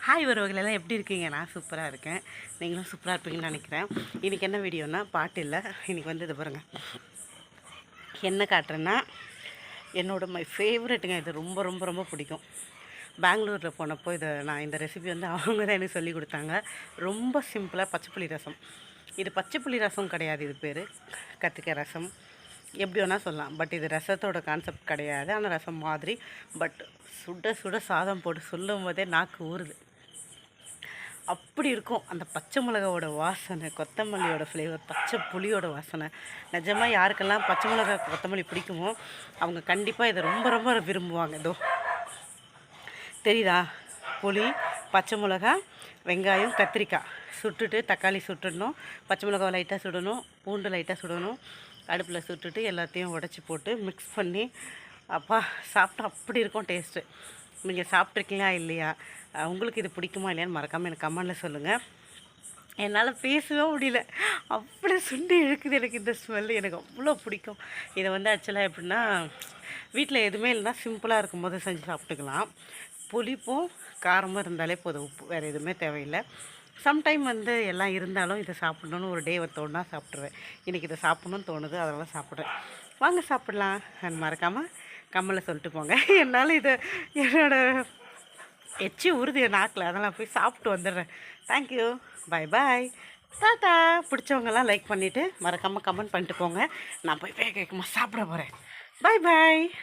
Hi உறவுகளெல்லாம் எப்படி இருக்கீங்க? நான் சூப்பராக இருக்கேன். நீங்களும் சூப்பராக இருப்பீங்கன்னு நினைக்கிறேன். இன்றைக்கி என்ன வீடியோனா பாட்டு இல்லை. இன்றைக்கி வந்து இது பாருங்கள், என்ன காட்டுறேன்னா மை ஃபேவரெட்டுங்க. இது ரொம்ப ரொம்ப ரொம்ப பிடிக்கும். பெங்களூரில் போனப்போ நான் இந்த ரெசிபி வந்து அவங்க தான் எனக்கு சொல்லி கொடுத்தாங்க. ரொம்ப சிம்பிளாக பச்சைப்புளி ரசம். இது பச்சைப்புளி ரசம் கிடையாது, இது பேர் கத்திரிக்காய் ரசம். எப்படி வேணால் சொல்லலாம். பட் இது ரசத்தோட கான்செப்ட் கிடையாது. ஆனால் ரசம் மாதிரி. பட் சுட சுட சாதம் போட்டு சொல்லும் போதே நாக்கு ஊறுது. அப்படி இருக்கும் அந்த பச்சை மிளகாவோட வாசனை, கொத்தமல்லியோட ஃப்ளேவர், பச்சை புளியோட வாசனை. நிஜமாக யாருக்கெல்லாம் பச்சை மிளகா கொத்தமல்லி பிடிக்குமோ அவங்க கண்டிப்பாக இதை ரொம்ப ரொம்ப விரும்புவாங்க. இதோ தெரியுதா? புளி, பச்சை மிளகா, வெங்காயம், கத்திரிக்காய் சுட்டுட்டு, தக்காளி சுட்டுடணும், பச்சை மிளகாவை லைட்டாக சுடணும், பூண்டு லைட்டாக சுடணும், அடுப்பில் சுட்டுட்டு எல்லாத்தையும் உடச்சி போட்டு மிக்ஸ் பண்ணி அப்பா சாப்பிட்டா அப்படி இருக்கும் டேஸ்ட்டு. நீங்கள் சாப்பிட்ருக்கீங்களா இல்லையா? உங்களுக்கு இது பிடிக்குமா இல்லையான்னு மறக்காமல் எனக்கு கமெண்டில் சொல்லுங்கள். என்னால் பேசவே முடியல, அப்படி சுண்டி இழுக்குது எனக்கு இந்த ஸ்மெல்லு. எனக்கு அவ்வளோ பிடிக்கும். இதை வந்து ஆக்சுவலாக எப்படின்னா, வீட்டில் எதுவுமே இல்லைன்னா சிம்பிளாக இருக்கும்போது செஞ்சு சாப்பிட்டுக்கலாம். புளிப்பும் காரமும் இருந்தாலே போதும், உப்பு வேறு எதுவுமே தேவையில்லை. சம்டைம் வந்து எல்லாம் இருந்தாலும் இதை சாப்பிட்ணுன்னு ஒரு டே தோணுனா சாப்பிட்ருவேன். இன்றைக்கி இதை சாப்பிட்ணுன்னு தோணுது, அதெல்லாம் சாப்பிட்றேன். வாங்க சாப்பிட்லாம். மறக்காமல் கம்மலில் சொல்லிட்டு போங்க. என்னால் இதை என்னோடய எச்சி உறுதி நாக்கில், அதெல்லாம் போய் சாப்பிட்டு வந்துடுறேன். தேங்க்யூ, பாய் பாய், டாட்டா. பிடிச்சவங்கெல்லாம் லைக் பண்ணிவிட்டு மறக்காமல் கமெண்ட் பண்ணிட்டு போங்க. நான் போய் வேக வேகமாக சாப்பிட போகிறேன். பாய் பாய்.